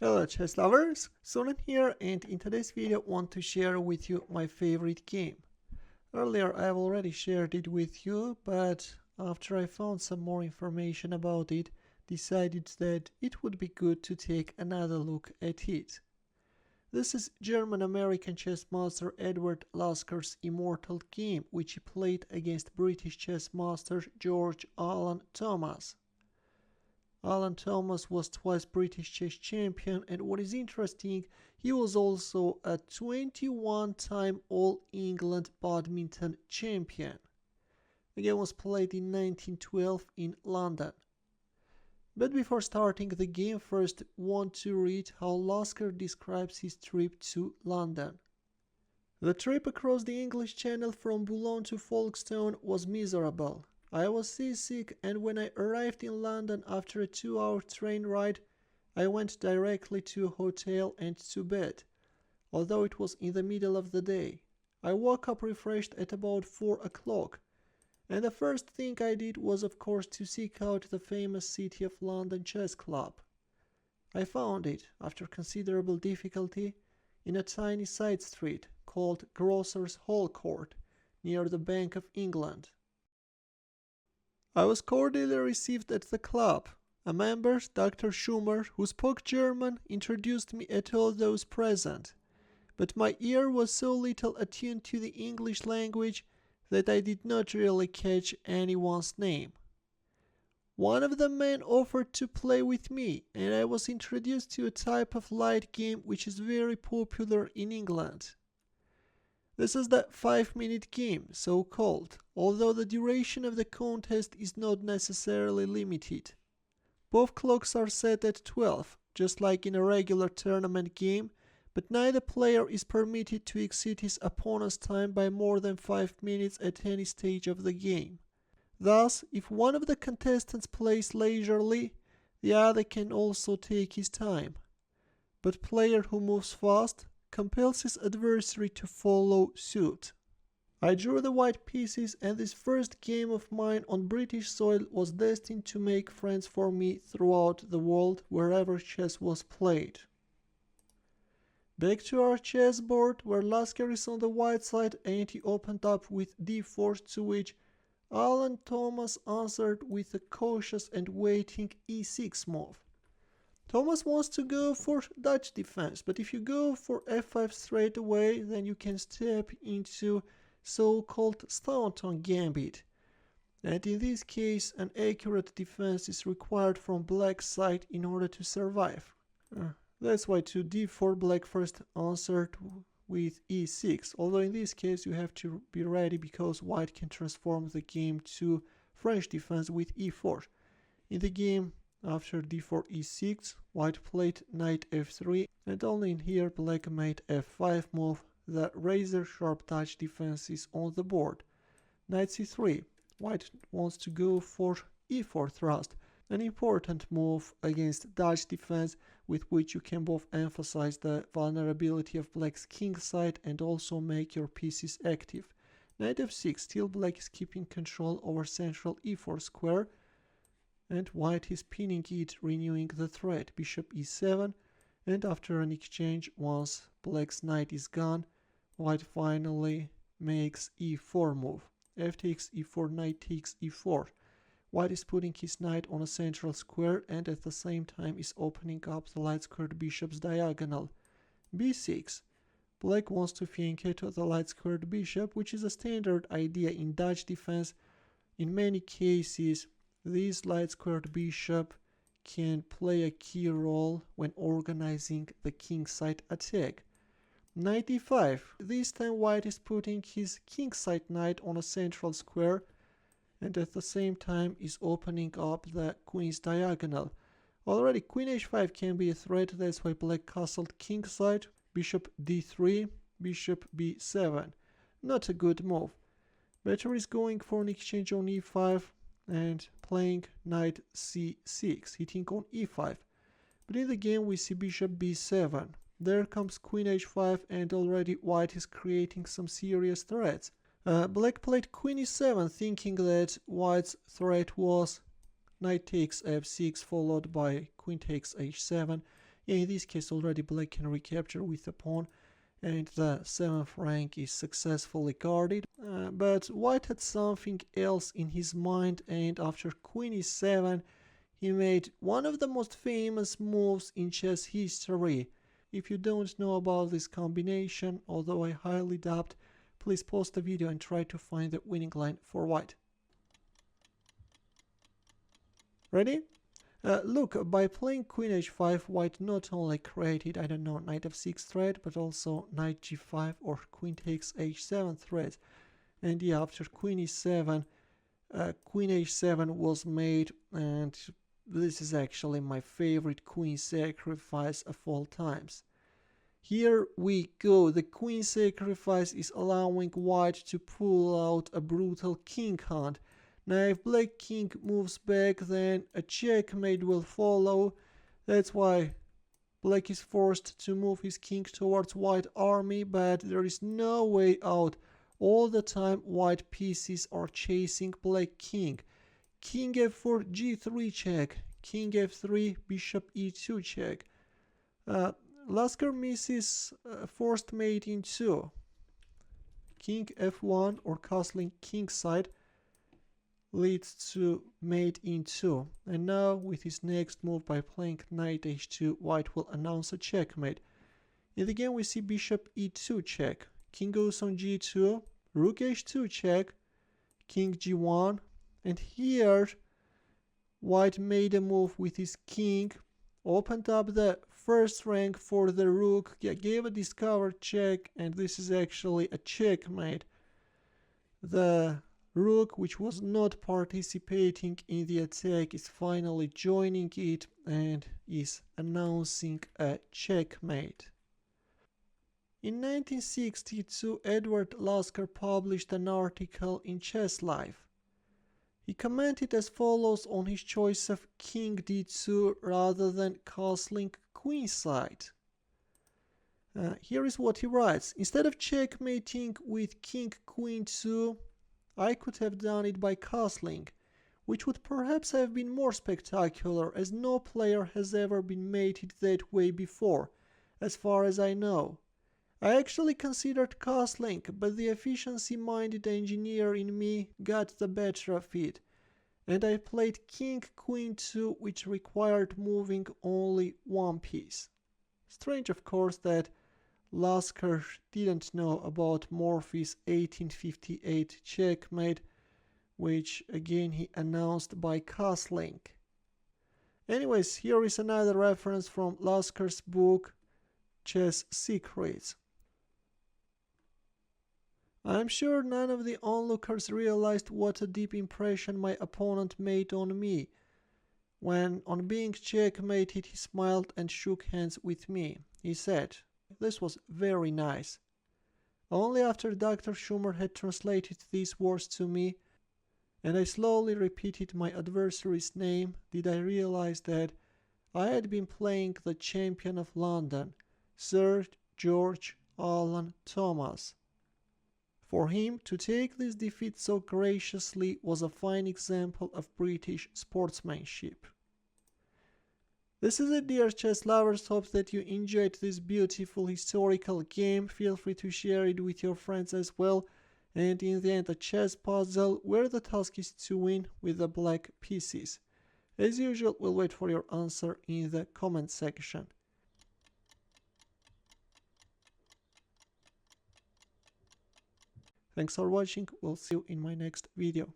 Hello chess lovers, Soren here, and in today's video I want to share with you my favorite game. Earlier I have already shared it with you, but after I found some more information about it, decided that it would be good to take another look at it. This is German-American chess master Edward Lasker's Immortal game, which he played against British chess master George Alan Thomas. Alan Thomas was twice British chess champion, and what is interesting, he was also a 21-time All-England badminton champion. The game was played in 1912 in London. But before starting the game, first want to read how Lasker describes his trip to London. The trip across the English Channel from Boulogne to Folkestone was miserable. I was seasick, and when I arrived in London after a 2-hour train ride, I went directly to a hotel and to bed, although it was in the middle of the day. I woke up refreshed at about 4 o'clock, and the first thing I did was of course to seek out the famous City of London Chess Club. I found it, after considerable difficulty, in a tiny side street called Grocers' Hall Court, near the Bank of England. I was cordially received at the club. A member, Dr. Schumer, who spoke German, introduced me to all those present, but my ear was so little attuned to the English language that I did not really catch anyone's name. One of the men offered to play with me, and I was introduced to a type of light game which is very popular in England. This is the 5-minute game, so called, although the duration of the contest is not necessarily limited. Both clocks are set at 12, just like in a regular tournament game, but neither player is permitted to exceed his opponent's time by more than 5 minutes at any stage of the game. Thus, if one of the contestants plays leisurely, the other can also take his time. But player who moves fast compels his adversary to follow suit. I drew the white pieces, and this first game of mine on British soil was destined to make friends for me throughout the world wherever chess was played. Back to our chessboard, where Lasker is on the white side, and he opened up with d4, to which Alan Thomas answered with a cautious and waiting e6 move. Thomas wants to go for Dutch defense, but if you go for f5 straight away, then you can step into so-called Staunton gambit. And in this case, an accurate defense is required from black's side in order to survive. That's why to d4 black first answered with e6, although in this case you have to be ready because white can transform the game to French defense with e4. In the game, after d4 e6, white played knight f3, and only in here black made f5 move. The razor sharp Dutch defense is on the board. Knight c3, white wants to go for e4 thrust, an important move against Dutch defense with which you can both emphasize the vulnerability of black's king side and also make your pieces active. Knight f6, still black is keeping control over central e4 square, and white is pinning it, renewing the threat. Bishop e7, and after an exchange, once black's knight is gone, white finally makes e4 move. F takes e4, knight takes e4. White is putting his knight on a central square and at the same time is opening up the light squared bishop's diagonal. b6. Black wants to flank it to the light squared bishop, which is a standard idea in Dutch defense. In many cases, this light squared bishop can play a key role when organizing the kingside attack. Knight e5. This time white is putting his kingside knight on a central square and at the same time is opening up the queen's diagonal. Already queen h5 can be a threat, that's why black castled kingside. Bishop d3, bishop b7. Not a good move. Better is going for an exchange on e5 and playing knight c6, hitting on e5. But in the game we see bishop b7. There comes queen h5 and already white is creating some serious threats. Black played queen e7, thinking that white's threat was knight takes f6 followed by queen takes h7. In this case already black can recapture with a pawn, and the 7th rank is successfully guarded. But white had something else in his mind, and after queen e7 he made one of the most famous moves in chess history. If you don't know about this combination, although I highly doubt, please pause the video and try to find the winning line for white. Ready? Look, by playing queen h5, white not only created, I don't know, knight f6 threat, but also knight g5 or queen takes h7 threat. And yeah, after queen e7, queen h7 was made, and this is actually my favorite queen sacrifice of all times. Here we go. The queen sacrifice is allowing white to pull out a brutal king hunt. Now if black king moves back, then a checkmate will follow. That's why black is forced to move his king towards white army, but there is no way out. All the time white pieces are chasing black king. King f4 g3 check, king f3 bishop e2 check. Lasker misses forced mate in 2. King f1 or castling king side leads to mate in 2. And now with his next move by playing knight h2, white will announce a checkmate. In the game we see bishop e2 check, king goes on g2, rook h2 check, king g1, and here white made a move with his king, opened up the first rank for the rook, gave a discovered check, and this is actually a checkmate. The rook, which was not participating in the attack, is finally joining it and is announcing a checkmate. In 1962, Edward Lasker published an article in Chess Life. He commented as follows on his choice of king d2 rather than castling queenside. Here is what he writes. Instead of checkmating with king queen 2, I could have done it by castling, which would perhaps have been more spectacular, as no player has ever been mated that way before, as far as I know. I actually considered castling, but the efficiency-minded engineer in me got the better of it, and I played king queen 2, which required moving only one piece. Strange, of course, that Lasker didn't know about Morphy's 1858 checkmate, which again he announced by castling. Anyways, here is another reference from Lasker's book Chess Secrets. I am sure none of the onlookers realized what a deep impression my opponent made on me. When, on being checkmated, he smiled and shook hands with me. He said, "This was very nice." Only after Dr. Schumer had translated these words to me, and I slowly repeated my adversary's name, did I realize that I had been playing the champion of London, Sir George Alan Thomas. For him to take this defeat so graciously was a fine example of British sportsmanship. This is it, dear chess lovers. Hope that you enjoyed this beautiful historical game. Feel free to share it with your friends as well. And in the end, a chess puzzle where the task is to win with the black pieces. As usual, we'll wait for your answer in the comment section. Thanks for watching. We'll see you in my next video.